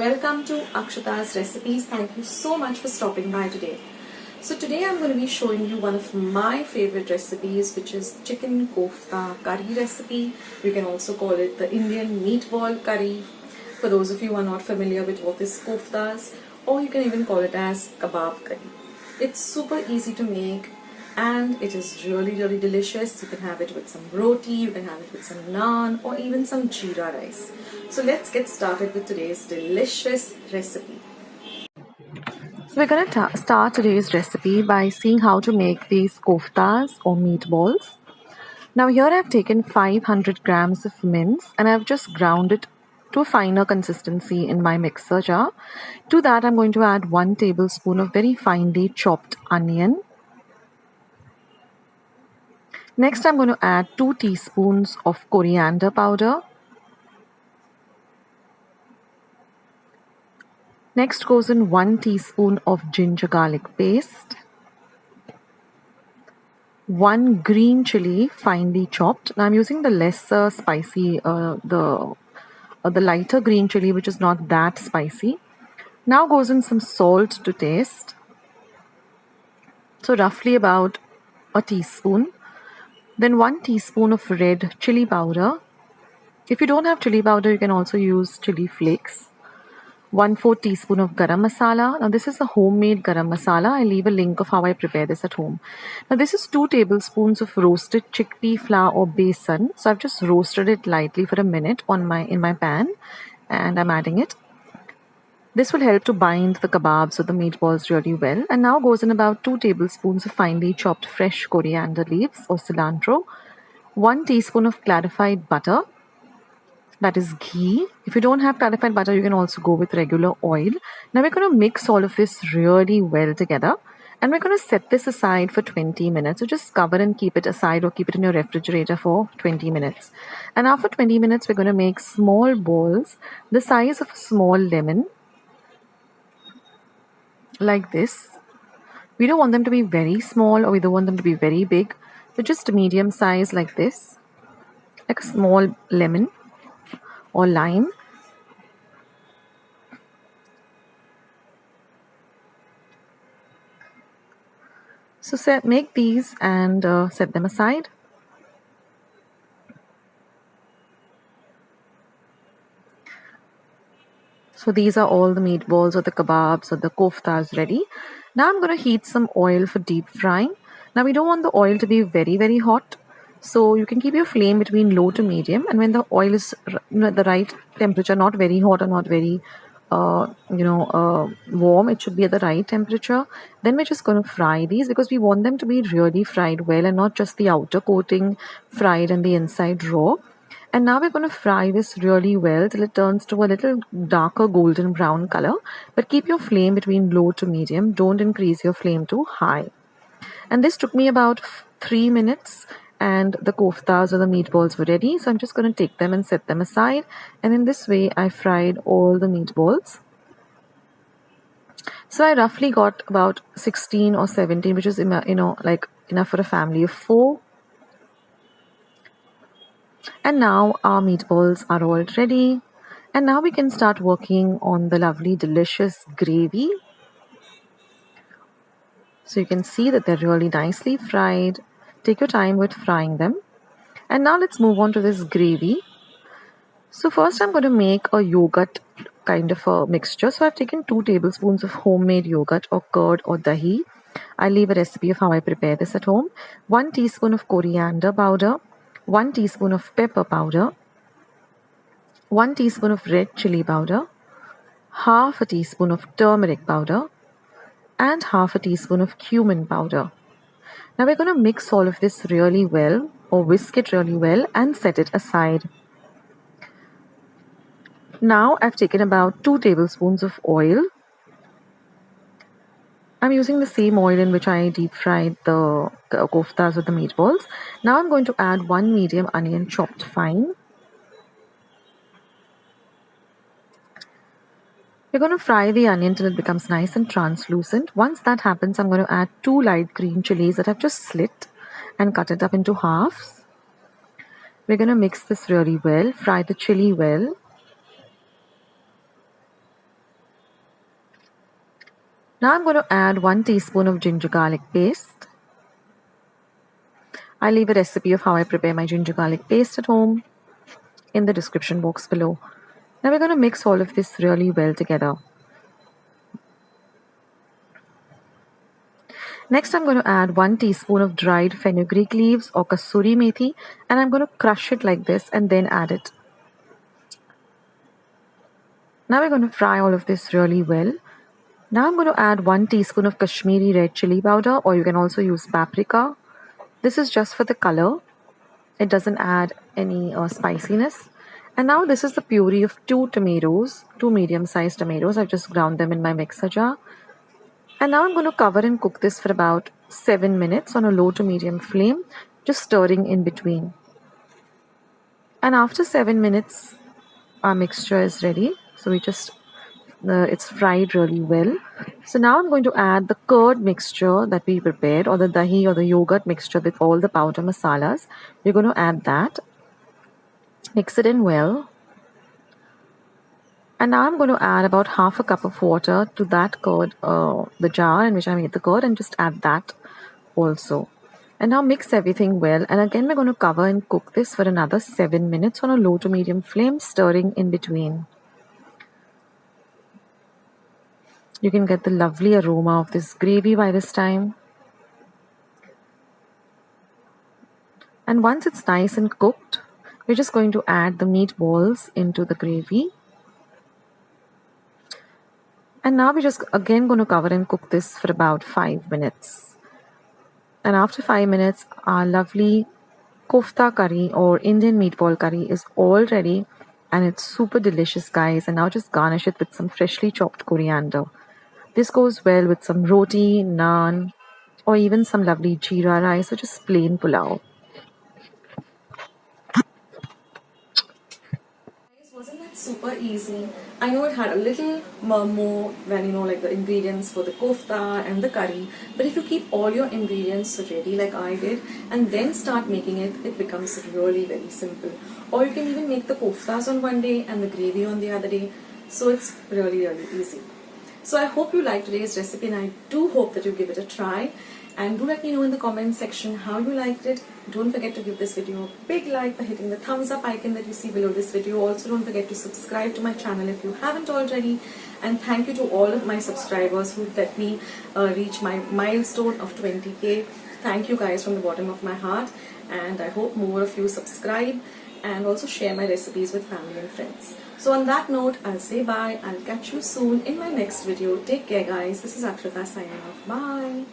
welcome to Akshata's recipes. Thank you so much for stopping by today. So today I'm going to be showing you one of my favorite recipes, which is Chicken Kofta curry recipe. You can also call it the Indian meatball curry for those of you who are not familiar with what is koftas, or you can even call it as kebab curry. It's super easy to make and it is really delicious. You can have it with some roti, you can have it with some naan, or even some jeera rice. So let's get started with today's delicious recipe. So we're going to start today's recipe by seeing how to make these koftas or meatballs. Now here I've taken 500 grams of mince and I've just ground it to a finer consistency in my mixer jar. To that I'm going to add 1 tablespoon of very finely chopped onion. Next I'm going to add 2 teaspoons of coriander powder. Next goes in 1 teaspoon of ginger garlic paste. 1 green chili finely chopped. Now I'm using the lesser spicy, the lighter green chili, which is not that spicy. Now goes in some salt to taste. So roughly about a teaspoon. Then 1 teaspoon of red chili powder. If you don't have chili powder, you can also use chili flakes. 1/4 teaspoon of garam masala. Now this is a homemade garam masala. I'll leave a link of how I prepare this at home. Now this is 2 tablespoons of roasted chickpea flour or besan. So I've just roasted it lightly for a minute in my pan and I'm adding it. This will help to bind the kebabs or the meatballs really well. And now goes in about 2 tablespoons of finely chopped fresh coriander leaves or cilantro. 1 teaspoon of clarified butter. That is ghee. If you don't have clarified butter, you can also go with regular oil. Now we're going to mix all of this really well together. And we're going to set this aside for 20 minutes. So just cover and keep it aside or keep it in your refrigerator for 20 minutes. And after 20 minutes, we're going to make small balls the size of a small lemon. Like this. We don't want them to be very small or we don't want them to be very big. So just a medium size like this. Like a small lemon or lime. So make these and set them aside. So these are all the meatballs or the kebabs or the koftas ready. Now I'm going to heat some oil for deep frying. Now we don't want the oil to be very hot. So you can keep your flame between low to medium, and when the oil is at the right temperature, not very hot or not very warm, it should be at the right temperature. Then we're just going to fry these because we want them to be really fried well and not just the outer coating fried and the inside raw. And now we're going to fry this really well till it turns to a little darker golden brown color. But keep your flame between low to medium. Don't increase your flame too high. And this took me about 3 minutes and the koftas or the meatballs were ready. So I'm just going to take them and set them aside. And in this way, I fried all the meatballs. So I roughly got about 16 or 17, which is, like enough for a family of 4. And now our meatballs are all ready. And now we can start working on the lovely, delicious gravy. So you can see that they're really nicely fried. Take your time with frying them. And now let's move on to this gravy. So first I'm going to make a yogurt kind of a mixture. So I've taken 2 tablespoons of homemade yogurt or curd or dahi. I'll leave a recipe of how I prepare this at home. 1 teaspoon of coriander powder. 1 teaspoon of pepper powder, 1 teaspoon of red chili powder, half a teaspoon of turmeric powder, and half a teaspoon of cumin powder. Now we're going to mix all of this really well or whisk it really well and set it aside. Now I've taken about 2 tablespoons of oil. I'm using the same oil in which I deep fried the koftas with the meatballs. Now I'm going to add 1 medium onion chopped fine. We're going to fry the onion till it becomes nice and translucent. Once that happens, I'm going to add 2 light green chilies that I've just slit and cut it up into halves. We're going to mix this really well, fry the chili well. Now I'm going to add 1 teaspoon of ginger garlic paste. I'll leave a recipe of how I prepare my ginger garlic paste at home in the description box below. Now we're going to mix all of this really well together. Next, I'm going to add 1 teaspoon of dried fenugreek leaves or kasuri methi, and I'm going to crush it like this and then add it. Now we're going to fry all of this really well. Now I'm going to add 1 teaspoon of Kashmiri red chili powder, or you can also use paprika. This is just for the color. It doesn't add any spiciness. And now this is the puree of 2 tomatoes, 2 medium-sized tomatoes. I've just ground them in my mixer jar. And now I'm going to cover and cook this for about 7 minutes on a low to medium flame, just stirring in between. And after 7 minutes, our mixture is ready. So it's fried really well. So now I'm going to add the curd mixture that we prepared, or the dahi or the yogurt mixture with all the powder masalas. We're going to add that. Mix it in well. And now I'm going to add about half a cup of water to that curd, the jar in which I made the curd, and just add that also. And now mix everything well. And again, we're going to cover and cook this for another 7 minutes on a low to medium flame, stirring in between. You can get the lovely aroma of this gravy by this time. And once it's nice and cooked, we're just going to add the meatballs into the gravy. And now we're just again going to cover and cook this for about 5 minutes. And after 5 minutes, our lovely kofta curry or Indian meatball curry is all ready. And it's super delicious, guys. And now just garnish it with some freshly chopped coriander. This goes well with some roti, naan, or even some lovely jeera rice or just plain pulao. Wasn't that super easy? I know it had a little more than like the ingredients for the kofta and the curry, but if you keep all your ingredients ready like I did and then start making it, it becomes really very simple. Or you can even make the koftas on one day and the gravy on the other day. So it's really easy. So I hope you liked today's recipe, and I do hope that you give it a try. And do let me know in the comment section how you liked it. Don't forget to give this video a big like by hitting the thumbs up icon that you see below this video. Also, don't forget to subscribe to my channel if you haven't already. And thank you to all of my subscribers who let me reach my milestone of 20k. Thank you guys from the bottom of my heart. And I hope more of you subscribe and also share my recipes with family and friends. So on that note, I'll say bye. I'll catch you soon in my next video. Take care, guys. This is Akshata signing off. Bye.